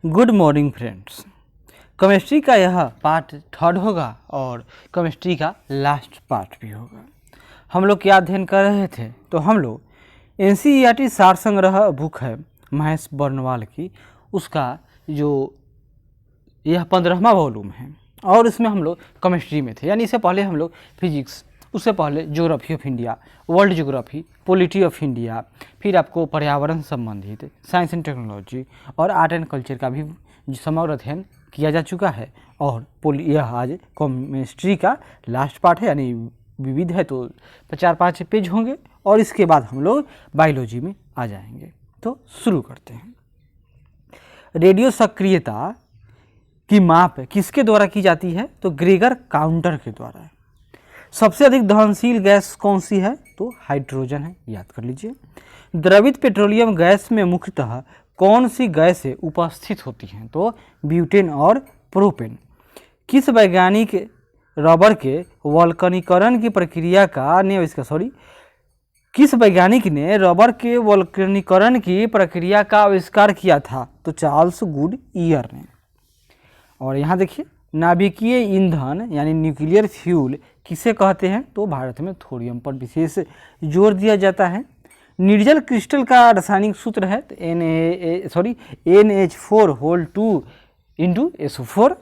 Good morning friends. Chemistry का यह part third होगा और केमिस्ट्री का लास्ट पार्ट भी होगा। हम लोग क्या अध्ययन कर रहे थे, तो हम लोग एनसीईआरटी सार संग्रह बुक है महेश बर्नवाल की, उसका जो यह 15वां वॉल्यूम है और इसमें हम लोग केमिस्ट्री में थे, यानी इससे पहले हम लोग फिजिक्स, उससे पहले geography of India, world geography, polity of India, फिर आपको पर्यावरण संबंधित साइंस एंड टेक्नोलॉजी और आर्ट एंड कल्चर का भी समग्र अध्ययन किया जा चुका है। और यह आज केमिस्ट्री का लास्ट पार्ट है, यानी विविध है तो 4-5 पेज होंगे और इसके बाद हम लोग बायोलॉजी में आ जाएंगे। तो शुरू करते हैं। रेडियो सक्रियता की माप किसके द्वारा की जाती है, तो ग्रेगर काउंटर के द्वारा। सबसे अधिक दहनशील गैस कौन सी है, तो हाइड्रोजन है, याद कर लीजिए। द्रवित पेट्रोलियम गैस में मुख्यतः कौन सी गैसें उपस्थित होती हैं, तो ब्यूटेन और प्रोपेन। किस वैज्ञानिक रबर के वल्कनीकरण की प्रक्रिया का किस वैज्ञानिक ने रबर के वल्कनीकरण की प्रक्रिया का आविष्कार किया था, तो चार्ल्स गुडईयर ने। और यहाँ देखिए, नाभिकीय ईंधन यानी न्यूक्लियर फ्यूल किसे कहते हैं, तो भारत में थोरियम पर विशेष जोर दिया जाता है। निर्जल क्रिस्टल का रासायनिक सूत्र है तो NH4 इंटू SO4।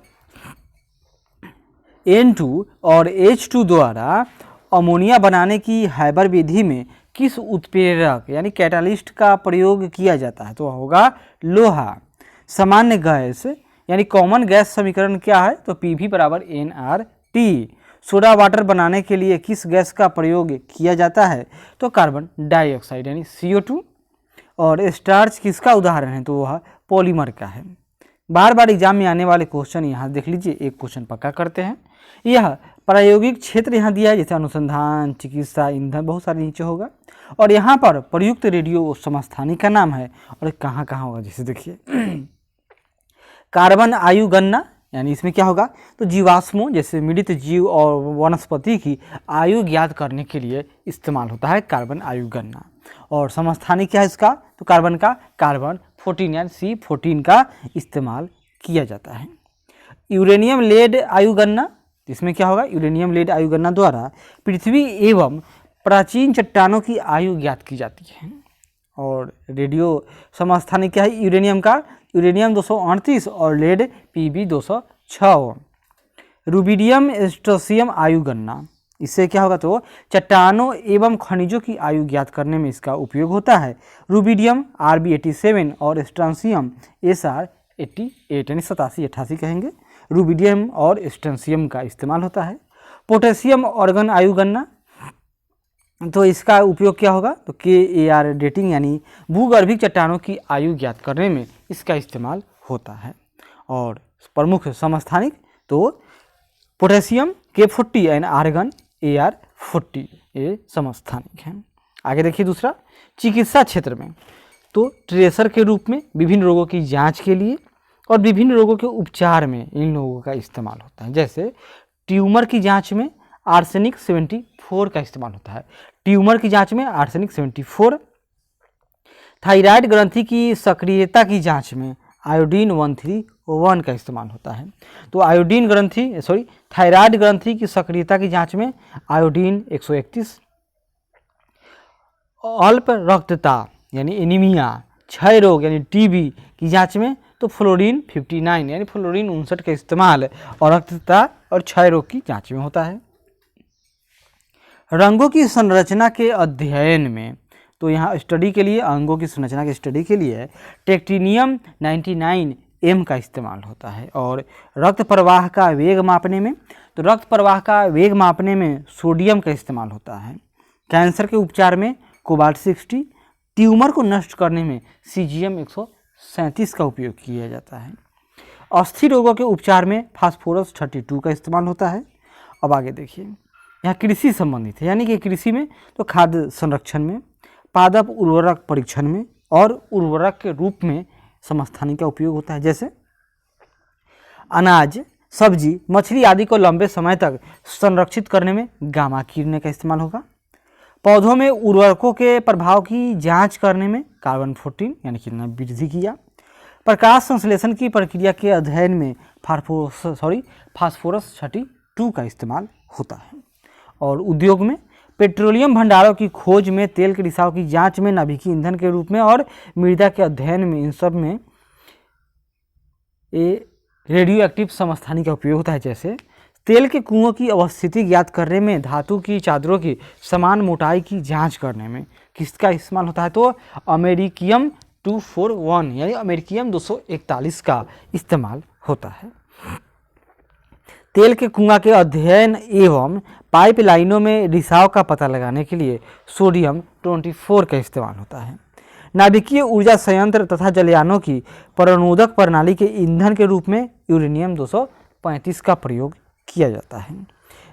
N2 और H2 द्वारा अमोनिया बनाने की हैबर विधि में किस उत्प्रेरक यानी कैटालिस्ट का प्रयोग किया जाता है, तो होगा लोहा। सामान्य गैस यानी कॉमन गैस समीकरण क्या है, तो PV बराबर nRT। सोडा वाटर बनाने के लिए किस गैस का प्रयोग किया जाता है, तो कार्बन डाइऑक्साइड यानी CO2। और स्टार्च किसका उदाहरण है, तो वह पॉलीमर का है। बार बार एग्जाम में आने वाले क्वेश्चन यहाँ देख लीजिए, एक क्वेश्चन पक्का करते हैं। यह प्रायोगिक क्षेत्र यहाँ दिया है, जैसे अनुसंधान, चिकित्सा, ईंधन, बहुत सारे नीचे होगा। और यहाँ पर प्रयुक्त रेडियो समस्थानिक का नाम है और कहाँ कहाँ होगा, जैसे देखिए कार्बन आयु गणना, यानी इसमें क्या होगा, तो जीवाश्मों जैसे मृत जीव और वनस्पति की आयु ज्ञात करने के लिए इस्तेमाल होता है कार्बन आयु गणना। और समस्थानिक क्या है इसका, तो कार्बन का कार्बन 14 यानी C14 का इस्तेमाल किया जाता है। यूरेनियम लेड आयु गणना, इसमें क्या होगा, यूरेनियम लेड आयु गणना द्वारा पृथ्वी एवं प्राचीन चट्टानों की आयु ज्ञात की जाती है। और रेडियो समस्थानिक क्या है, यूरेनियम का यूरेनियम 238 और लेड PB 206। रूबिडियम स्ट्रोंशियम आयु गणना, इससे क्या होगा, तो चट्टानों एवं खनिजों की आयु ज्ञात करने में इसका उपयोग होता है। रूबिडियम RB87 और स्ट्रोंशियम SR88 यानी 87-88 कहेंगे, रूबिडियम और स्ट्रोंशियम का इस्तेमाल होता है। पोटेशियम ऑर्गन आयु गणना, तो इसका उपयोग क्या होगा, तो KAR डेटिंग यानी भूगर्भिक चट्टानों की आयु ज्ञात करने में इसका इस्तेमाल होता है। और प्रमुख समस्थानिक, तो potassium K40 and argon AR40 ये समस्थानिक हैं। आगे देखिए दूसरा, चिकित्सा क्षेत्र में तो ट्रेसर के रूप में विभिन्न रोगों की जांच के लिए और विभिन्न रोगों के उपचार में इन लोगों का इस्तेमाल होता है। जैसे ट्यूमर की जांच में आर्सेनिक 74 का इस्तेमाल होता है, ट्यूमर की जांच में आर्सेनिक 74। थायराइड ग्रंथि की सक्रियता की जांच में आयोडीन 131 का इस्तेमाल होता है। तो थायराइड ग्रंथि की सक्रियता की जांच में आयोडीन 131। अल्प रक्तता यानी एनीमिया, क्षय रोग यानी TB की जांच में तो फ्लोरीन 59 यानी फ्लोरीन 59 का इस्तेमाल और रक्तता और क्षय रोग की जांच में होता है। रंगों की संरचना के अध्ययन में, तो यहाँ स्टडी के लिए अंगों की संरचना के स्टडी के लिए टेक्टिनियम 99M का इस्तेमाल होता है। और रक्त प्रवाह का वेग मापने में, तो रक्त प्रवाह का वेग मापने में सोडियम का इस्तेमाल होता है। कैंसर के उपचार में कोबाल्ट 60, ट्यूमर को नष्ट करने में CGM 137 का उपयोग किया जाता है। अस्थि रोगों के उपचार में फास्फोरस 32 का इस्तेमाल होता है। अब आगे देखिए, यहाँ कृषि संबंधित है, यानी कि कृषि में तो खाद्य संरक्षण में, पादप उर्वरक परीक्षण में और उर्वरक के रूप में समस्थानिक का उपयोग होता है। जैसे अनाज, सब्जी, मछली आदि को लंबे समय तक संरक्षित करने में गामा किरणें का इस्तेमाल होगा। पौधों में उर्वरकों के प्रभाव की जांच करने में कार्बन 14 यानी कितना वृद्धि किया। प्रकाश संश्लेषण की प्रक्रिया के अध्ययन में फास्फोरस 32 का इस्तेमाल होता है। और उद्योग में पेट्रोलियम भंडारों की खोज में, तेल के रिसाव की जांच में, नाभिकीय ईंधन के रूप में और मृदा के अध्ययन में, इन सब में रेडियो एक्टिव समस्थानिक का उपयोग होता है। जैसे तेल के कुओं की अवस्थिति ज्ञात करने में, धातु की चादरों की समान मोटाई की जांच करने में किसका इस्तेमाल होता है? तो अमेरिकियम 241 यानी अमेरिकियम 241 का इस्तेमाल होता है। तेल के कुआं के अध्ययन एवं पाइपलाइनों में रिसाव का पता लगाने के लिए सोडियम 24 का इस्तेमाल होता है। नाभिकीय ऊर्जा संयंत्र तथा जलयानों की परमाणुदक प्रणाली के ईंधन के रूप में यूरेनियम 235 का प्रयोग किया जाता है।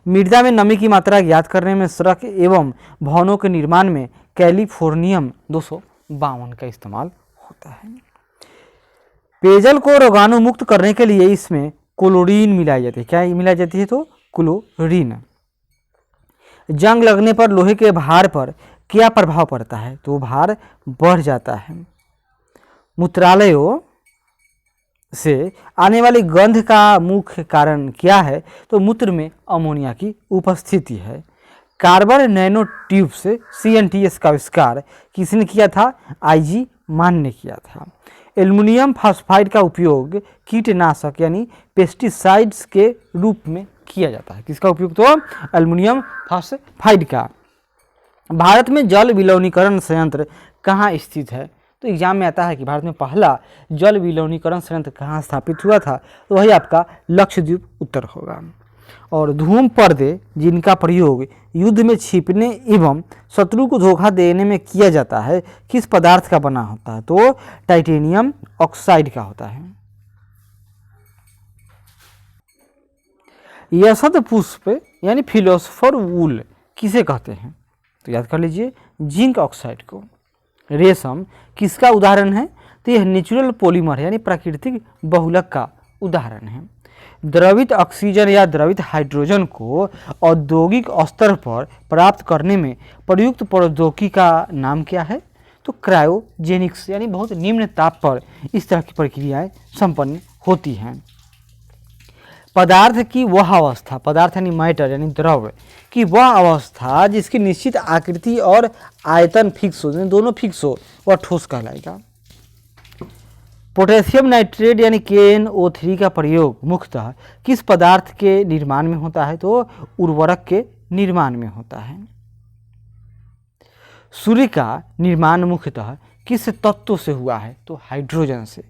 मृदा में नमी की मात्रा ज्ञात करने में, सड़क एवं भवनों के निर्माण में कैलिफोर्नियम 252 का इस्तेमाल होता है। पेयजल को रोगाणु मुक्त करने के लिए इसमें क्लोरीन मिलाई जाती है। क्या मिलाई जाती है? तो क्लोरीन। जंग लगने पर लोहे के भार पर क्या प्रभाव पड़ता है? तो भार बढ़ जाता है। मूत्रालयों से आने वाली गंध का मुख्य कारण क्या है? तो मूत्र में अमोनिया की उपस्थिति है। कार्बन नैनो ट्यूब से CNTS का आविष्कार किसने किया था? IG मान ने किया था। एल्युमिनियम फॉस्फाइड का उपयोग कीटनाशक यानी पेस्टिसाइड्स के रूप में किया जाता है। किसका उपयोग? तो एल्युमिनियम फॉस्फाइड का। भारत में जल विलवनीकरण संयंत्र कहाँ स्थित है? तो एग्जाम में आता है कि भारत में पहला जल विलवनीकरण संयंत्र कहाँ स्थापित हुआ था? तो वही आपका लक्षद्वीप उत्तर होगा। और धूम पर्दे जिनका प्रयोग युद्ध में छिपने एवं शत्रु को धोखा देने में किया जाता है, किस पदार्थ का बना होता है? तो टाइटेनियम ऑक्साइड का होता है। यशद पुष्प यानी फिलोसोफर वूल किसे कहते हैं? तो याद कर लीजिए, जिंक ऑक्साइड को। रेशम किसका उदाहरण है? तो यह नेचुरल पॉलीमर यानी प्राकृतिक बहुलक का उदाहरण है। द्रवित ऑक्सीजन या द्रवित हाइड्रोजन को औद्योगिक स्तर पर प्राप्त करने में प्रयुक्त प्रौद्योगिकी का नाम क्या है? तो क्रायोजेनिक्स यानी बहुत निम्न ताप पर इस तरह की प्रक्रियाएं संपन्न होती हैं। पदार्थ की वह अवस्था, पदार्थ यानी मैटर यानी द्रव की वह अवस्था जिसकी निश्चित आकृति और आयतन फिक्स हो, दोनों फिक्स हो, वह ठोस कहलाएगा। पोटेशियम नाइट्रेट यानी KNO3 का प्रयोग मुख्यतः किस पदार्थ के निर्माण में होता है? तो उर्वरक के निर्माण में होता है। सूर्य का निर्माण मुख्यतः किस तत्व से हुआ है? तो हाइड्रोजन से।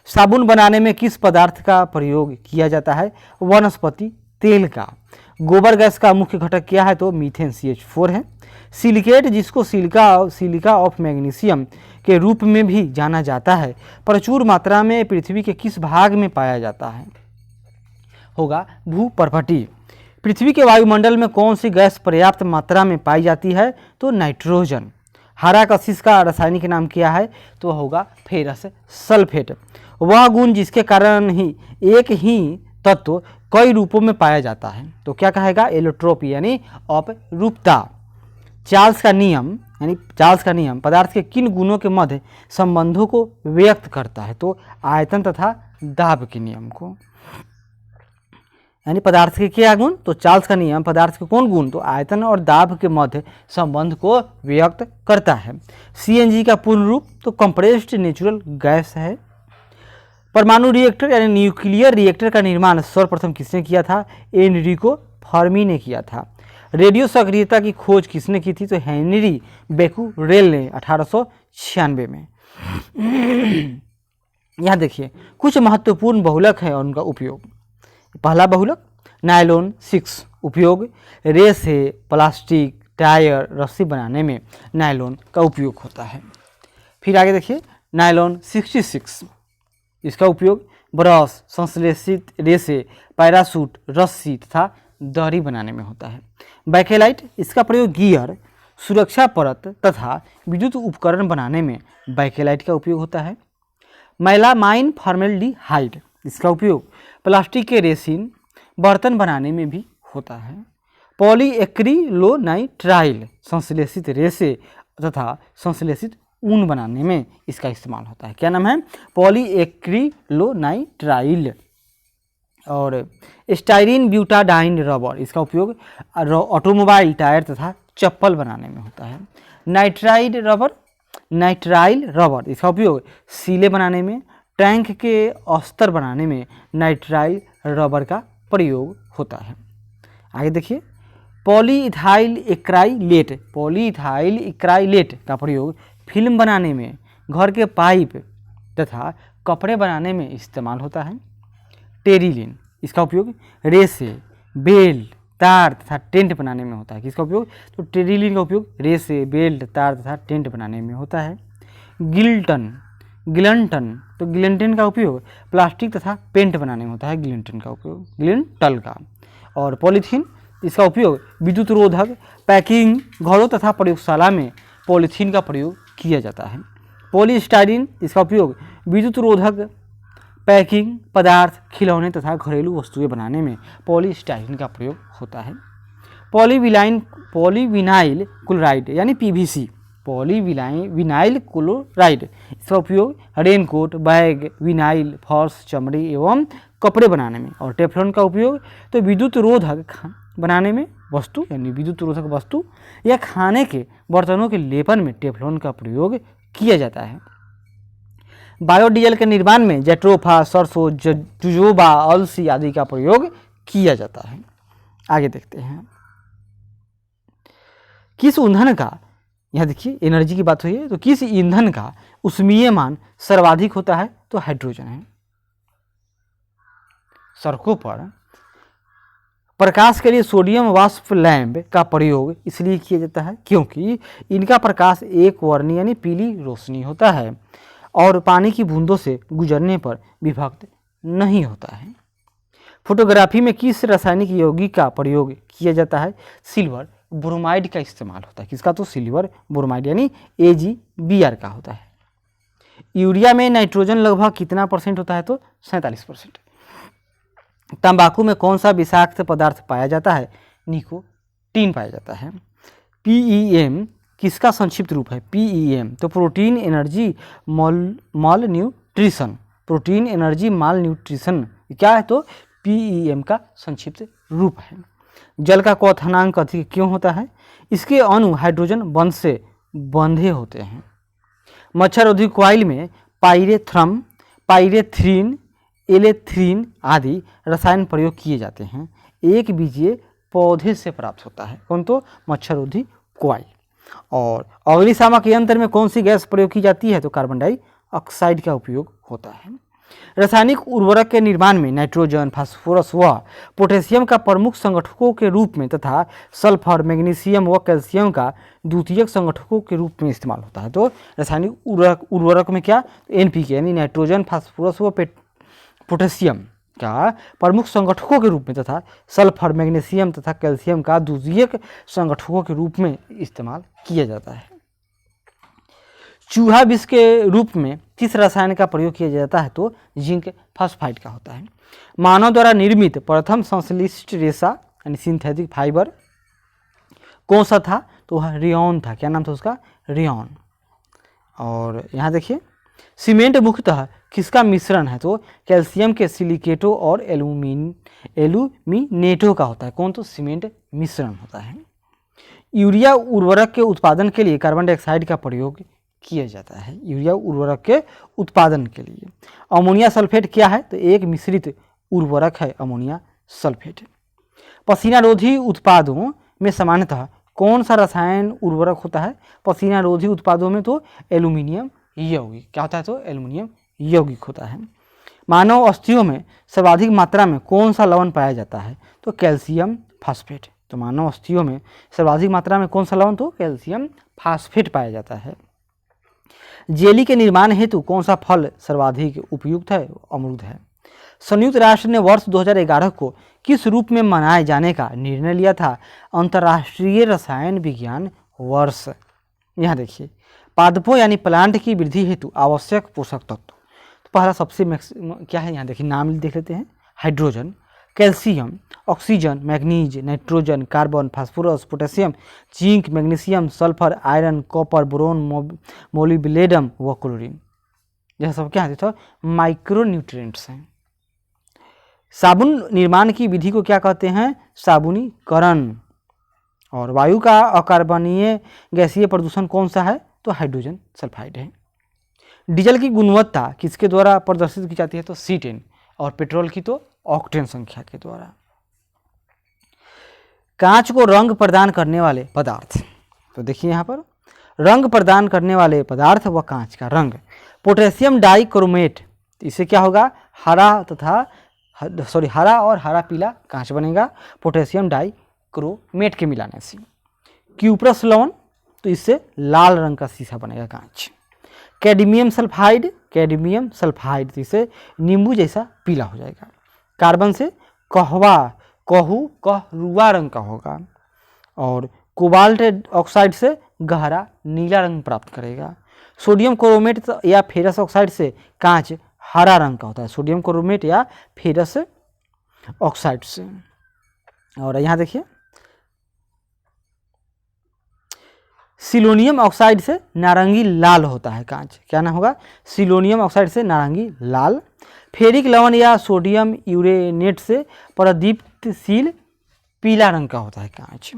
साबुन बनाने में किस पदार्थ का प्रयोग किया जाता है? वनस्पति तेल का। गोबर गैस का मुख्य घटक क्या है? तो मीथेन CH4 है। सिलिकेट जिसको सिलिका ऑफ मैग्नीशियम के रूप में भी जाना जाता है, प्रचुर मात्रा में पृथ्वी के किस भाग में पाया जाता है? होगा भूपर्पटी। पृथ्वी के वायुमंडल में कौन सी गैस पर्याप्त मात्रा में पाई जाती है? तो नाइट्रोजन। हरा कशिश का रासायनिक नाम क्या है? तो होगा फेरस सल्फेट। वह गुण जिसके कारण ही एक ही तत्व कई रूपों में पाया जाता है, तो क्या कहेगा? एलोट्रोपी यानी अपरूपता। चार्ल्स का नियम पदार्थ के किन गुणों के मध्य संबंधों को व्यक्त करता है? तो आयतन तथा दाब के नियम को। यानी पदार्थ के क्या गुण? तो चार्ल्स का नियम पदार्थ के कौन गुण? तो आयतन और दाब के मध्य संबंध को व्यक्त करता है। CNG का पूर्ण रूप तो कंप्रेस्ड नेचुरल गैस है। परमाणु रिएक्टर यानी न्यूक्लियर रिएक्टर का निर्माण सर्वप्रथम किसने किया था? एनरिको फर्मी ने किया था। रेडियो सक्रियता की खोज किसने की थी? तो हेनरी बेकुरेल ने 1896 में। यहाँ देखिए कुछ महत्वपूर्ण बहुलक है और उनका उपयोग। पहला बहुलक नायलॉन 6 उपयोग, रेसे, प्लास्टिक, टायर, रस्सी बनाने में नायलॉन का उपयोग होता है। फिर आगे देखिए नायलॉन 66 इसका उपयोग ब्रश, संश्लेषित रेसे, पैराशूट, रस्सी तथा दरी बनाने में होता है। बैकेलाइट इसका प्रयोग गियर, सुरक्षा परत तथा विद्युत उपकरण बनाने में बैकेलाइट का उपयोग होता है। मैलामाइन फॉर्मेल्डिहाइड इसका उपयोग प्लास्टिक के रेसिन, बर्तन बनाने में भी होता है। पॉलीएक्रिलोनाइट्राइल संश्लेषित रेसे तथा संश्लेषित ऊन बनाने में इसका इस्तेमाल होता है। क्या नाम है? पॉलीएक्रिलोनाइट्राइल। और स्टाइरिन ब्यूटाडाइन रबर, इसका उपयोग ऑटोमोबाइल टायर तथा चप्पल बनाने में होता है। नाइट्राइल रबर, इसका उपयोग सीले बनाने में, टैंक के अस्तर बनाने में नाइट्राइल रबर का प्रयोग होता है। आगे देखिए, पॉलीइथाइल एक्राइलेट का प्रयोग फिल्म बनाने में, घर के पाइप तथा कपड़े बनाने में इस्तेमाल होता है। टेरिलिन, इसका उपयोग रेसे, बेल्ट, तार तथा टेंट बनाने में होता है। किसका उपयोग? तो टेरिलिन का उपयोग रेसे, बेल्ट, तार तथा टेंट बनाने में होता है। गिल्टन, तो गिलेंटन का उपयोग प्लास्टिक तथा पेंट बनाने में होता है। गिलेंटल का। और पॉलीथीन, इसका उपयोग विद्युत रोधक, पैकिंग, घरों तथा प्रयोगशाला में पॉलीथीन का प्रयोग किया जाता है। पॉलीस्टाइरीन, इसका उपयोग विद्युत रोधक, पैकिंग पदार्थ, खिलौने तथा घरेलू वस्तुएं बनाने में पॉलीस्टाइरीन का प्रयोग होता है। पॉलीविनाइल क्लोराइड यानी पीवीसी, पॉलीविनाइल क्लोराइड, इसका उपयोग रेनकोट, बैग, विनाइल, फर्श, चमड़ी एवं कपड़े बनाने में। और टेफ्लॉन का उपयोग तो विद्युत रोधक बनाने में वस्तु यानी विद्युत रोधक वस्तु या खाने के बर्तनों के लेपन में टेफ्लॉन का प्रयोग किया जाता है। बायोडीजल के निर्माण में जेट्रोफा, सरसों, जुजोबा, अलसी आदि का प्रयोग किया जाता है। आगे देखते हैं, किस ईंधन का, यहाँ देखिए एनर्जी की बात हुई है, तो किस ईंधन का ऊष्मीय मान सर्वाधिक होता है? तो हाइड्रोजन है। सड़कों पर प्रकाश के लिए सोडियम वाष्प लैंप का प्रयोग इसलिए किया जाता है क्योंकि इनका प्रकाश एक वर्णी यानी पीली रोशनी होता है और पानी की बूंदों से गुजरने पर विभक्त नहीं होता है। फोटोग्राफी में किस रासायनिक यौगिक का प्रयोग किया जाता है? सिल्वर ब्रोमाइड का इस्तेमाल होता है। किसका? तो सिल्वर ब्रोमाइड यानी AgBr का होता है। यूरिया में नाइट्रोजन लगभग कितना % होता है? तो 47%। तंबाकू में कौन सा विषाक्त पदार्थ पाया जाता है? निकोटीन पाया जाता है। PEM किसका संक्षिप्त रूप है? PEM तो प्रोटीन एनर्जी माल न्यूट्रिशन, प्रोटीन एनर्जी माल न्यूट्रिशन क्या है? तो PEM का संक्षिप्त रूप है। जल का क्वथनांक अधिक क्यों होता है? इसके अणु हाइड्रोजन बंध से बंधे होते हैं। मच्छररोधी कॉइल में पाइरेथ्रम, पाइरेथ्रीन, एलेथ्रीन आदि रसायन प्रयोग किए जाते हैं। एक बीजीय पौधे से प्राप्त होता है। कौन? तो मच्छररोधी कॉइल। और अग्निशामक यंत्र में कौन सी गैस प्रयोग की जाती है? तो कार्बन डाइऑक्साइड का उपयोग होता है। रासायनिक उर्वरक के निर्माण में नाइट्रोजन, फास्फोरस व पोटेशियम का प्रमुख संगठकों के रूप में तथा सल्फर, मैग्नीशियम व कैल्शियम का द्वितीयक संगठकों के रूप में इस्तेमाल होता है। तो रासायनिक उर्वरक में क्या? NPK यानी नाइट्रोजन, फास्फोरस व पोटेशियम का प्रमुख संगठकों के रूप में तथा सल्फर, मैग्नीशियम तथा कैल्शियम का द्वितीयक संगठकों के रूप में इस्तेमाल किया जाता है। चूहा विष के रूप में किस रसायन का प्रयोग किया जाता है? तो जिंक फॉस्फाइड का होता है। मानव द्वारा निर्मित प्रथम संश्लिष्ट रेशा यानी सिंथेटिक फाइबर कौन सा था? तो वह रेयॉन था। क्या नाम था उसका? रेयॉन। और यहाँ देखिए, सीमेंट मुख्यतः किसका मिश्रण है? तो कैल्शियम के सिलिकेटों और एल्यूमिनेटों का होता है। कौन? तो सीमेंट मिश्रण होता है। यूरिया उर्वरक के उत्पादन के लिए कार्बन डाइऑक्साइड का प्रयोग किया जाता है। यूरिया उर्वरक के उत्पादन के लिए। अमोनिया सल्फेट क्या है? तो एक मिश्रित उर्वरक है अमोनिया सल्फेट। पसीना रोधी उत्पादों में सामान्यतः कौन सा रसायन उर्वरक होता है? पसीना रोधी उत्पादों में तो एल्यूमिनियम यौगिक। क्या होता है? तो एल्यूमिनियम यौगिक होता है। मानव अस्थियों में सर्वाधिक मात्रा में कौन सा लवण पाया जाता है? तो कैल्शियम फास्फेट। तो मानव अस्थियों में सर्वाधिक मात्रा में कौन सा लवण? तो कैल्शियम फास्फेट पाया जाता है। जेली के निर्माण हेतु कौन सा फल सर्वाधिक उपयुक्त है? अमरूद है। संयुक्त राष्ट्र ने वर्ष 2011 को किस रूप में मनाए जाने का निर्णय लिया था? अंतर्राष्ट्रीय रसायन विज्ञान वर्ष। यहाँ देखिए, पादपों यानी प्लांट की वृद्धि हेतु आवश्यक पोषक तत्व। तो पहला सबसे क्या है? यहाँ देखिए, नाम देख लेते हैं। Hydrogen, calcium, oxygen, manganese, nitrogen, carbon, phosphorus, potassium, zinc, magnesium, sulphur, iron, copper, boron, molybdenum व क्लोरीन। यह सब क्या है? तो माइक्रो न्यूट्रिएंट्स हैं। साबुन निर्माण की विधि को क्या कहते हैं? साबुनीकरण। और वायु का अकार्बनीय गैसीय प्रदूषण कौन सा है? तो हाइड्रोजन सल्फाइड है। डीजल की गुणवत्ता किसके द्वारा प्रदर्शित की जाती है? तो C10। और पेट्रोल की तो ऑक्टेन संख्या के द्वारा। कांच को रंग प्रदान करने वाले पदार्थ, तो देखिए यहाँ पर रंग प्रदान करने वाले पदार्थ व कांच का रंग। पोटेशियम डाइक्रोमेट, इससे क्या होगा? हरा और हरा पीला कांच बनेगा पोटेशियम डाइक्रोमेट के मिलाने से। क्यूप्रस लवण, तो इससे लाल रंग का शीशा बनेगा कांच। कैडमियम सल्फाइड, तो इससे नींबू जैसा पीला हो जाएगा। कार्बन से कहुआ रंग का होगा। और कोबाल्ट ऑक्साइड से गहरा नीला रंग प्राप्त करेगा। सोडियम क्रोमेट या फेरस ऑक्साइड से कांच हरा रंग का होता है। सोडियम क्रोमेट या फेरस ऑक्साइड से। और यहाँ देखिए सिलोनियम ऑक्साइड से नारंगी लाल होता है कांच। क्या ना होगा? सिलोनियम ऑक्साइड से नारंगी लाल। फेरिक लवण या सोडियम यूरेनेट से प्रदीप्तशील पीला रंग का होता है कांच।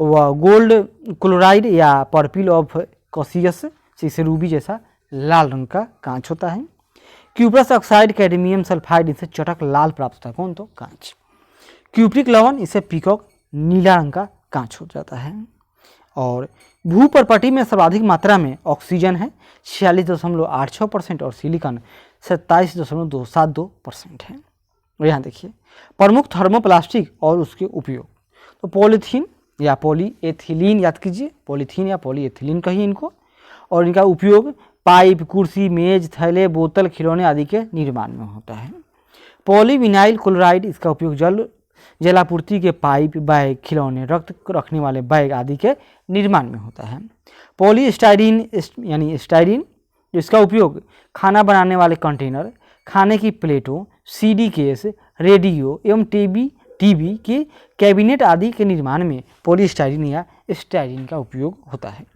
व गोल्ड क्लोराइड या पर्पिल ऑफ कॉसियस से रूबी जैसा लाल रंग का कांच होता है। क्यूप्रस ऑक्साइड, कैडमियम सल्फाइड, इससे चटक लाल प्राप्त होता है। कौन? तो कांच। क्यूप्रिक लवण, इससे पीकॉक नीला रंग का कांच हो जाता है। और भूपर्पटी में सर्वाधिक मात्रा में ऑक्सीजन है 46.86% और सिलिकॉन 27.272% है। और यहाँ देखिए प्रमुख थर्मोप्लास्टिक और उसके उपयोग, तो पॉलीथीन या पॉलीएथिलीन याद कीजिए, पॉलीथीन या पॉलीएथिलीन कहिए इनको। और इनका उपयोग पाइप, कुर्सी, मेज, थैले, बोतल, खिलौने आदि के निर्माण में होता है। पॉलीविनाइल क्लोराइड, इसका उपयोग जलापूर्ति के पाइप, बैग, खिलौने, रक्त रखने वाले बैग आदि के निर्माण में होता है। पॉलीस्टाइरीन यानी स्टाइरीन, इसका उपयोग खाना बनाने वाले कंटेनर, खाने की प्लेटों, CD केस, रेडियो एवं टीवी के कैबिनेट आदि के निर्माण में पॉलीस्टाइरीन या स्टाइरीन का उपयोग होता है।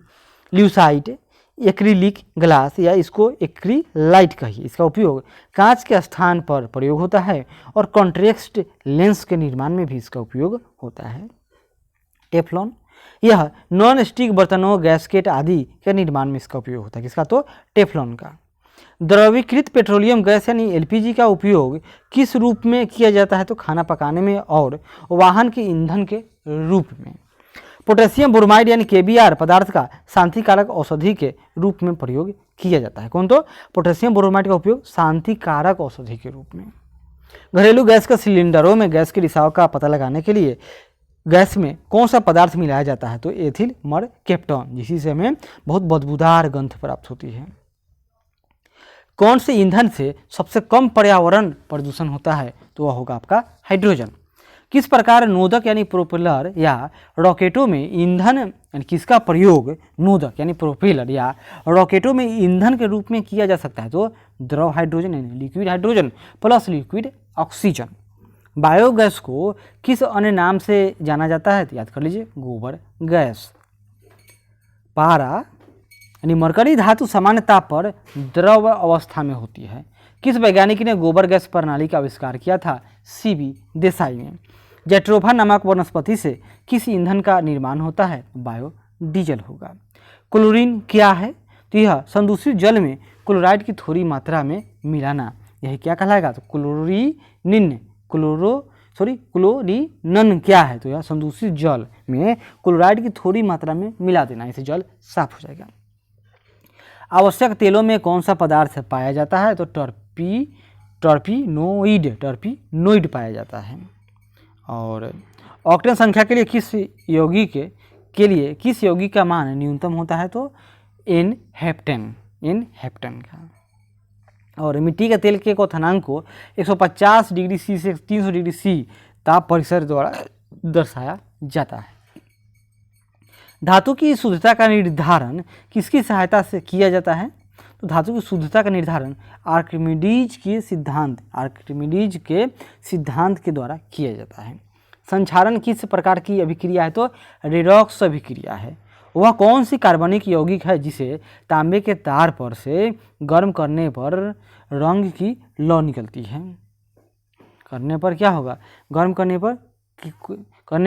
ल्यूसाइट, एक्रिलिक ग्लास या इसको एक्रिलाइट कहिए, इसका उपयोग कांच के स्थान पर प्रयोग होता है और कॉन्ट्रेक्स्ट लेंस के निर्माण में भी इसका उपयोग होता है। टेफ्लॉन, यह नॉन स्टिक बर्तनों, गैस्केट आदि के निर्माण में इसका उपयोग होता है। किसका? तो टेफ्लॉन का। द्रवीकृत पेट्रोलियम गैस यानी LPG का उपयोग किस रूप में किया जाता है? तो खाना पकाने में और वाहन के ईंधन के रूप में। पोटेशियम ब्रोमाइड यानी KBr पदार्थ का शांतिकारक औषधि के रूप में प्रयोग किया जाता है। कौन? तो पोटेशियम ब्रोमाइड का उपयोग शांतिकारक औषधि के रूप में। घरेलू गैस के सिलेंडरों में गैस के रिसाव का पता लगाने के लिए गैस में कौन सा पदार्थ मिलाया जाता है? तो एथिल मरकेप्टन, जिसी से हमें बहुत बदबूदार गंध प्राप्त होती है। कौन से ईंधन से सबसे कम पर्यावरण प्रदूषण होता है? तो वह होगा आपका हाइड्रोजन। किस प्रकार नोदक यानी प्रोपेलर या रॉकेटों में ईंधन यानी किसका प्रयोग नोदक यानी प्रोपेलर या रॉकेटों में ईंधन के रूप में किया जा सकता है? तो द्रव हाइड्रोजन यानी liquid hydrogen plus liquid oxygen. Biogas को किस अन्य नाम से जाना जाता है? तो याद कर लीजिए, गोबर गैस। पारा यानी मरकरी धातु सामान्य ताप पर द्रव अवस्था में होती है। किस वैज्ञानिक ने गोबर गैस प्रणाली का आविष्कार किया था? CB देसाई ने। जेट्रोफा नामक वनस्पति से किस ईंधन का निर्माण होता है? बायोडीजल होगा। क्लोरीन क्या है? तो यह संदूषित जल में क्लोराइड की थोड़ी मात्रा में मिलाना, यह क्या कहलाएगा? तो क्लोरीनन क्या है? तो यह संदूषित जल में क्लोराइड की थोड़ी मात्रा में मिला देना, इससे जल साफ हो जाएगा। आवश्यक तेलों में कौन सा पदार्थ पाया जाता है? तो टर्पीनोइड पाया जाता है। और ऑक्टेन संख्या के लिए किस यौगिक का मान न्यूनतम होता है? तो N हेप्टेन का। और मिट्टी के तेल के क्वथनांक को 150 डिग्री C से 300 डिग्री C ताप परिसर द्वारा दर्शाया जाता है। धातु की शुद्धता का निर्धारण किसकी सहायता से किया जाता है? तो धातु की शुद्धता का निर्धारण आर्किमिडीज के सिद्धांत के द्वारा किया जाता है। संक्षारण किस प्रकार की अभिक्रिया है? तो रेडॉक्स अभिक्रिया है। वह कौन सी कार्बनिक यौगिक है जिसे तांबे के तार पर से गर्म करने पर रंग की लौ निकलती है? करने पर क्या होगा? गर्म करने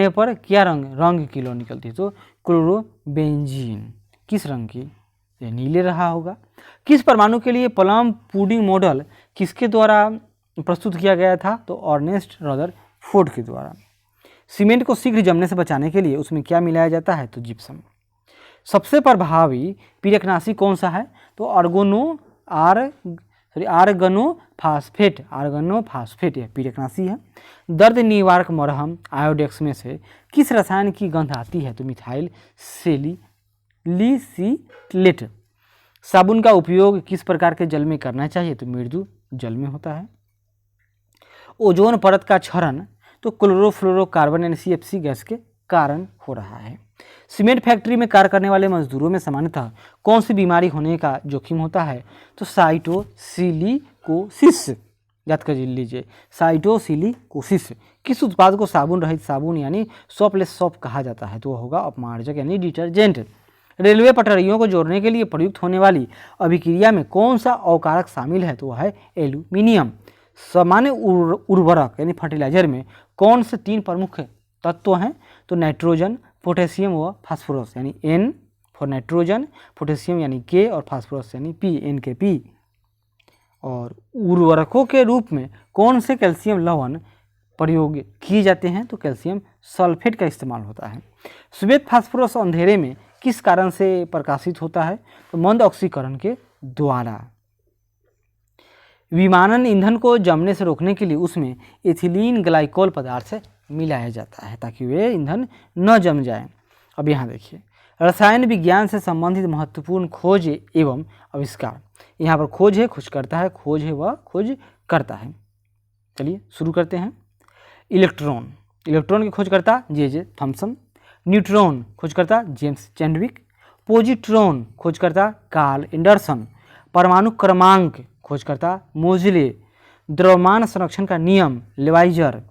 पर क्या रंग की लौ निकलती है? तो क्लोरोबेंजीन। किस रंग की? ये नीले रहा होगा। किस परमाणु के लिए प्लम पुडिंग मॉडल किसके द्वारा प्रस्तुत किया गया था? तो अर्नेस्ट रदरफोर्ड के द्वारा। सीमेंट को शीघ्र जमने से बचाने के लिए उसमें क्या मिलाया जाता है? तो जिप्सम। सबसे प्रभावी पीरकनाशी कौन सा है? तो आर्गनोफास्फेट यह पीरकनाशी है। दर्द निवारक मरहम आयोडेक्स में से किस रसायन की गंध आती है? तो मिथाइल सैलिसिलेट। साबुन का उपयोग किस प्रकार के जल में करना चाहिए? तो मृदु जल में होता है। ओजोन परत का क्षरण तो क्लोरोफ्लोरोकार्बन यानी CFC गैस के कारण हो रहा है। सीमेंट फैक्ट्री में कार्य करने वाले मजदूरों में सामान्यतः कौन सी बीमारी होने का जोखिम होता है? तो साइटोसिलिकोसिस। याद कर लीजिए, साइटोसिलिकोसिस। किस उत्पाद को साबुन रहित साबुन यानी सोपलेस सोप कहा जाता है? तो वह होगा अपमार्जक यानी डिटर्जेंट। रेलवे पटरियों को जोड़ने के लिए प्रयुक्त होने वाली अभिक्रिया में कौन सा अवकारक शामिल है? तो वह है एल्यूमिनियम। सामान्य उर्वरक यानी फर्टिलाइजर में कौन से 3 प्रमुख तत्व हैं? तो नाइट्रोजन, पोटेशियम व फास्फोरस यानी N फॉर नाइट्रोजन, पोटेशियम यानी K और फास्फोरस यानी P, NKP। और उर्वरकों के रूप में कौन से कैल्शियम लवण प्रयोग किए जाते हैं? तो कैल्शियम सल्फेट का इस्तेमाल होता है। श्वेत फास्फोरस अंधेरे में किस कारण से प्रकाशित होता है? तो मंद ऑक्सीकरण के द्वारा। विमानन ईंधन को जमने से रोकने के लिए उसमें एथिलीन ग्लाइकोल पदार्थ से मिलाया जाता है ताकि वे ईंधन न जम जाए। अब यहाँ देखिए, रसायन विज्ञान से संबंधित महत्वपूर्ण खोज एवं आविष्कार। यहाँ पर खोज है, खोज करता है, खोज है वह खोज करता है। चलिए शुरू करते हैं। इलेक्ट्रॉन की खोजकर्ता J.J. थॉमसन। न्यूट्रॉन खोजकर्ता जेम्स चैडविक। पॉजिट्रॉन खोजकर्ता कार्ल एंडरसन। परमाणु क्रमांक खोजकर्ता मोजले। द्रव्यमान संरक्षण का नियम लेवाइजर।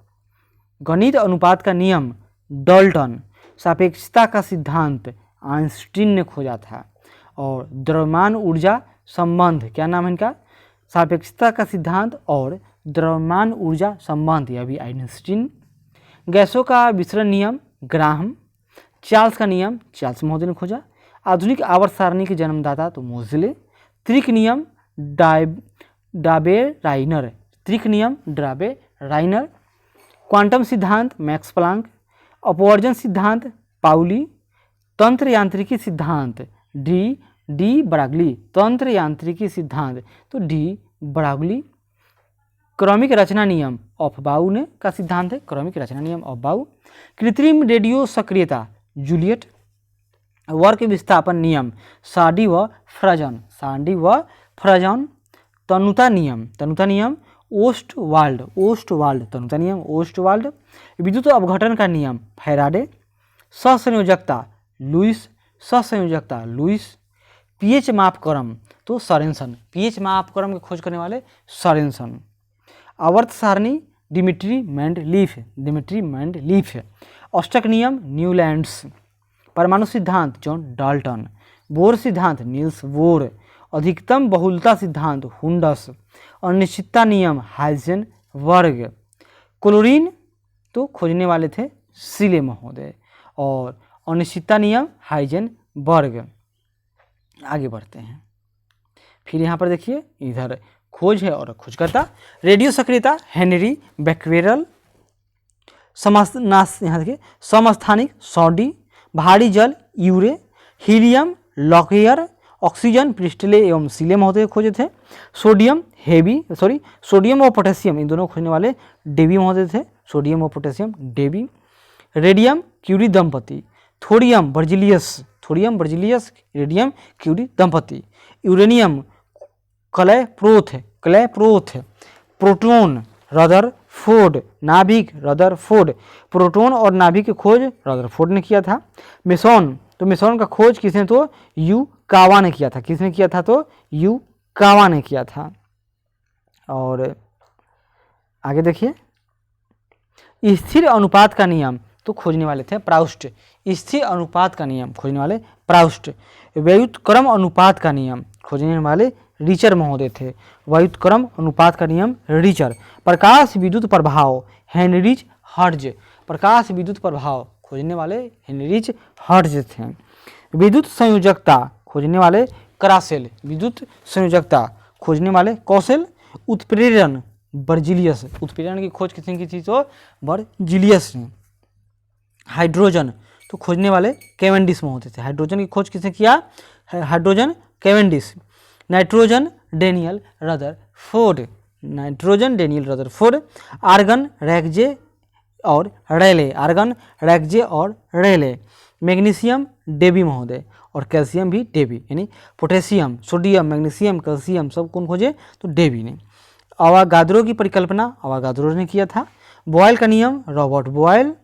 गणित अनुपात का नियम डाल्टन। सापेक्षता का सिद्धांत आइंस्टीन ने खोजा था। और द्रव्यमान ऊर्जा संबंध, क्या नाम है इनका? सापेक्षता का सिद्धांत और द्रव्यमान ऊर्जा संबंध, यह भी आइंस्टीन। गैसों का विसरण नियम ग्राहम। चार्ल्स का नियम चार्ल्स महोदय ने खोजा। आधुनिक आवर्त सारणी के जन्मदाता तो मोजले। त्रिक नियम डाबेराइनर। क्वांटम सिद्धांत मैक्स प्लांक। अपवर्जन सिद्धांत पाउली। तंत्र यांत्रिकी सिद्धांत डी ब्रागली। तंत्र यांत्रिकी सिद्धांत तो डी ब्रागली। क्रमिक रचना नियम ऑफ बाउ ने का सिद्धांत है, क्रमिक रचना नियम ऑफ बाउ। कृत्रिम रेडियो सक्रियता जूलियट। वर्क विस्थापन नियम साडी व फ्रजन। तनुता नियम ओस्टवाल्ड। तनुता नियम ओस्टवाल्ड। विद्युत अपघटन का नियम फैराडे। सहसंयोजकता लुइस। पीएच मापक्रम तो सोरेनसन। पीएच मापक्रम की खोज करने वाले सोरेनसन। आवर्त सारणी डिमिट्री मेंडलीफ। ऑस्टक नियम न्यूलैंड्स। परमाणु सिद्धांत जॉन डाल्टन। बोर सिद्धांत नील्स बोर। अधिकतम बहुलता सिद्धांत हुंडस। अनिश्चितता नियम हाइजेनबर्ग। क्लोरीन तो खोजने वाले थे सीले महोदय और अनिश्चितता नियम हाइजेनबर्ग। आगे बढ़ते हैं। फिर यहाँ पर देखिए, इधर खोज है और खोजकर्ता। रेडियो सक्रियता हेनरी बैक्वेरल। यहाँ देखिए समस्थानिक सॉडी। भारी जल यूरे। हीलियम लॉकहेयर। ऑक्सीजन प्रिस्टले एवं सीले महोदय खोजे थे। सोडियम व पोटेशियम, इन दोनों खोजने वाले डेवी महोदय थे। सोडियम व पोटेशियम डेवी। रेडियम क्यूरी दंपति। थोरियम बर्जिलियस रेडियम क्यूरी दंपति। Uranium Klaproth. Proton Rutherford. नाभिक रदरफोर्ड। प्रोटॉन और नाभिक की खोज रदरफोर्ड ने किया था। मेसॉन का खोज किसने? तो युकावा ने किया था। किसने किया था? तो युकावा ने किया था। और आगे देखिए, स्थिर अनुपात का नियम तो खोजने वाले थे प्राउस्ट। स्थिर अनुपात का नियम खोजने वाले प्राउस्ट। व्युत्क्रम अनुपात का नियम खोजने वाले रिचर महोदय थे। व्युत्क्रम अनुपात का नियम रिचर। प्रकाश विद्युत प्रभाव हेनरिच हर्ट्ज। प्रकाश विद्युत प्रभाव खोजने वाले हेनरिच हर्ट्ज थे। विद्युत संयोजकता खोजने वाले करासेल। विद्युत संयोजकता खोजने वाले कौशल। उत्प्रेरण बर्जिलियस। उत्प्रेरण की खोज किसने की थी तो बर्जिलियस ने। हाइड्रोजन तो खोजने वाले कैवेंडिश महोदय थे। हाइड्रोजन की खोज किसने किया? Hydrogen Cavendish. Nitrogen Daniel Rutherford. Nitrogen Daniel Rutherford. Argon Ramsay और रेले। आर्गन रैगजे और रेले। मैग्नीशियम डेबी महोदय और कैल्शियम भी डेबी। यानी पोटेशियम, सोडियम, मैग्नीशियम, कैल्शियम सब कौन खोजे तो डेबी ने। अवागाद्रो की परिकल्पना अवागाद्रो ने किया था। बॉयल का नियम रॉबर्ट बॉयल।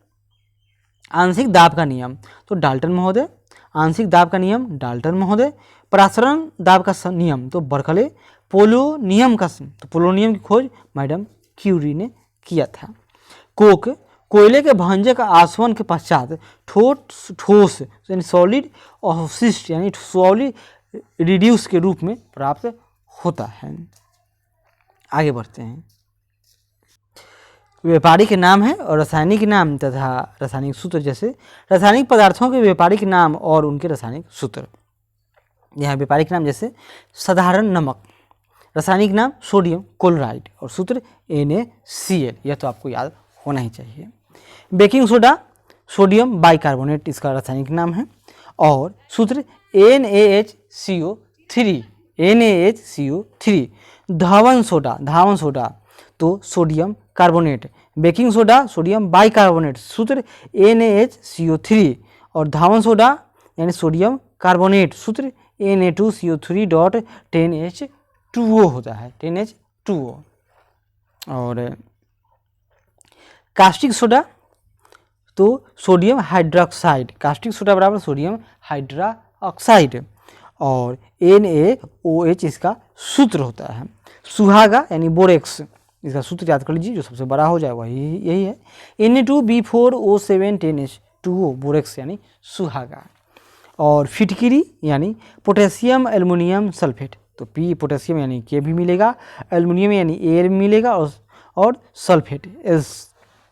आंशिक दाब का नियम तो डाल्टन महोदय। आंशिक दाब का नियम डाल्टन महोदय। प्रसारण दाब का नियम तो बर्कले। पोलोनियम का तो पोलोनियम की खोज मैडम क्यूरी ने किया था। कोक कोयले के भंजक आसवन के पश्चात ठोस यानी सॉलिड अवशिष्ट यानी सॉलिड रिड्यूस के रूप में प्राप्त होता है। आगे बढ़ते हैं। व्यापारिक नाम है और रासायनिक नाम तथा रासायनिक सूत्र। जैसे रासायनिक पदार्थों के व्यापारिक नाम और उनके रासायनिक सूत्र। यहाँ व्यापारिक नाम जैसे साधारण नमक, रासायनिक नाम सोडियम क्लोराइड और सूत्र NaCl। यह तो आपको याद होना ही चाहिए। बेकिंग सोडा सोडियम बाइकार्बोनेट इसका रासायनिक नाम है और सूत्र NaHCO3। NaHCO3। धावन सोडा तो sodium carbonate. Baking soda sodium bicarbonate सूत्र NaHCO3 और धावन सोडा यानी सोडियम कार्बोनेट सूत्र Na2CO3.10H2O होता है 10H2O। और कास्टिक सोडा तो सोडियम हाइड्रोक्साइड। कास्टिक सोडा बराबर सोडियम हाइड्रोक्साइड और NaOH इसका सूत्र होता है। सुहागा यानी बोरेक्स इसका सूत्र याद कर लीजिए, जो सबसे बड़ा हो जाए वही यही है Na2B4O710H2O बोरेक्स यानी सुहागा। और फिटकिरी यानी पोटेशियम एल्युमिनियम सल्फेट तो P पोटेशियम यानी K भी मिलेगा, एल्युमिनियम यानी Al भी मिलेगा और सल्फेट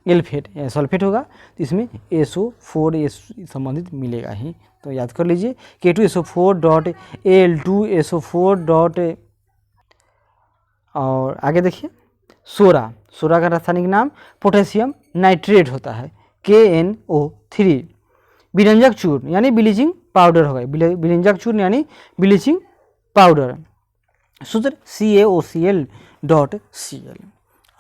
एल्फेट यानी सल्फेट होगा तो इसमें SO4 संबंधित मिलेगा ही। तो याद कर लीजिए K2SO4.Al2SO4. और आगे देखिए सोरा का रासायनिक नाम पोटेशियम नाइट्रेट होता है KNO3। विरंजक चूर्ण यानी ब्लीचिंग पाउडर होगा। विरंजक चूर्ण यानी ब्लीचिंग पाउडर सूत्र CaOCl.Cl।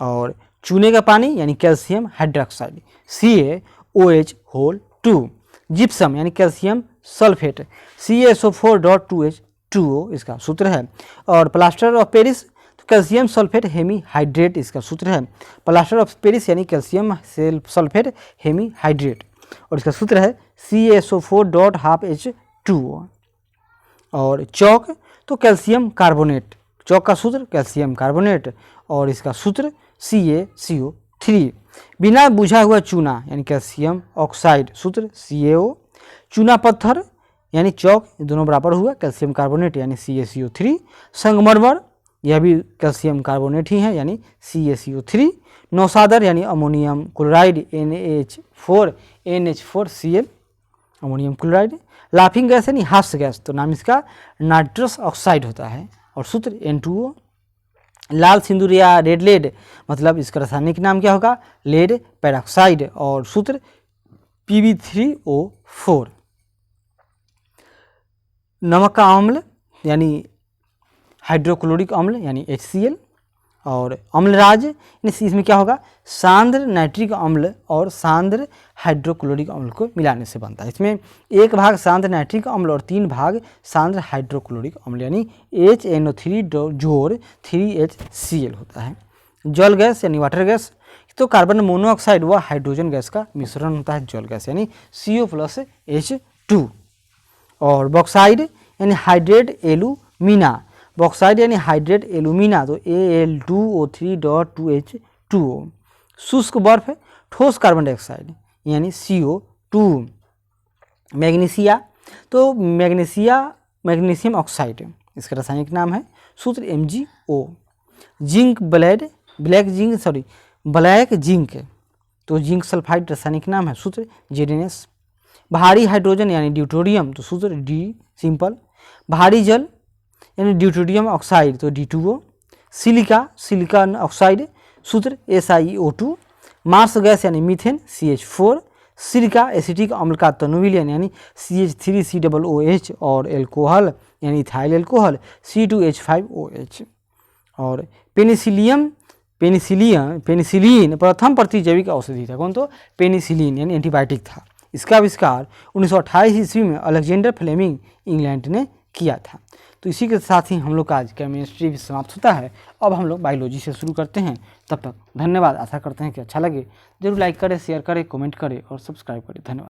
और चूने का पानी यानी कैल्शियम हाइड्रोक्साइड CaOH2। जिप्सम यानी कैल्शियम सल्फेट CaSO4.2H2O इसका सूत्र है। और प्लास्टर ऑफ पेरिस तो कैल्शियम सल्फेट हेमी हाइड्रेट इसका सूत्र है। प्लास्टर ऑफ पेरिस यानी कैल्शियम सल्फेट हेमी हाइड्रेट और इसका सूत्र है CaSO4.12H2O। और चौक तो कैल्शियम कार्बोनेट। चौक का सूत्र कैल्शियम कार्बोनेट और इसका सूत्र CaCO3। बिना बुझा हुआ चूना यानी कैल्शियम ऑक्साइड सूत्र CaO। चूना पत्थर यानी चौक दोनों बराबर हुआ कैल्शियम कार्बोनेट यानी CaCO3। संगमरमर यह भी कैल्शियम कार्बोनेट ही है यानी CaCO3। नौसादर यानी ammonium chloride NH4Cl ammonium chloride. Laughing gas यानी हास्य गैस तो नाम इसका नाइट्रस ऑक्साइड होता है और सूत्र N2O। लाल सिंदूर या रेड लेड मतलब इसका रासायनिक नाम क्या होगा लेड पेरोक्साइड और सूत्र Pb3O4। नमक का अम्ल यानी हाइड्रोक्लोरिक अम्ल यानी HCl। और अम्लराज इसमें क्या होगा सांद्र नाइट्रिक अम्ल और सांद्र हाइड्रोक्लोरिक अम्ल को मिलाने से बनता है। इसमें 1 भाग सांद्र नाइट्रिक अम्ल और 3 भाग सांद्र हाइड्रोक्लोरिक अम्ल यानी HNO3 जोड़ 3HCl होता है। जल गैस यानी वाटर गैस तो कार्बन मोनोऑक्साइड व हाइड्रोजन गैस का मिश्रण होता है जल गैस यानी CO+H2। और बॉक्साइड यानी हाइड्रेट एलुमिना। बॉक्साइड यानी हाइड्रेट एलुमिना तो Al2O3.2H2O। शुष्क बर्फ है, ठोस कार्बन डाइऑक्साइड यानी CO2। मैग्नीशिया, तो मैग्नीशियम ऑक्साइड इसका रासायनिक नाम है, सूत्र MgO। जिंक ब्लैक जिंक, तो जिंक सल्फाइड रासायनिक नाम है, सूत्र ZnS। भारी हाइड्रोजन यानी ड्यूटेरियम, तो सूत्र D सिंपल। भारी जल यानी ड्यूटेरियम ऑक्साइड, तो D2O। सिलिकॉन ऑक्साइड, सूत्र SiO2। मार्स गैस यानी मीथेन, CH4। सिलिका एसिटिक अम्ल का तनुविलियन यानी CH3COOH और एल्कोहल यानी इथाइल एल्कोहल C2H5OH। और पेनिसिलिन प्रथम प्रतिजैविक औषधि था। कौन? तो पेनिसिलिन यानी एंटीबायोटिक था। इसका आविष्कार 1928 ईस्वी में अलेक्जेंडर फ्लेमिंग इंग्लैंड ने किया था। तो इसी के साथ ही हम लोग का आज केमिस्ट्री भी समाप्त होता है। अब हम लोग बायोलॉजी से शुरू करते हैं। तब तक धन्यवाद। आशा करते हैं कि अच्छा लगे। जरूर लाइक करें, शेयर करें, कमेंट करें और सब्सक्राइब करें। धन्यवाद।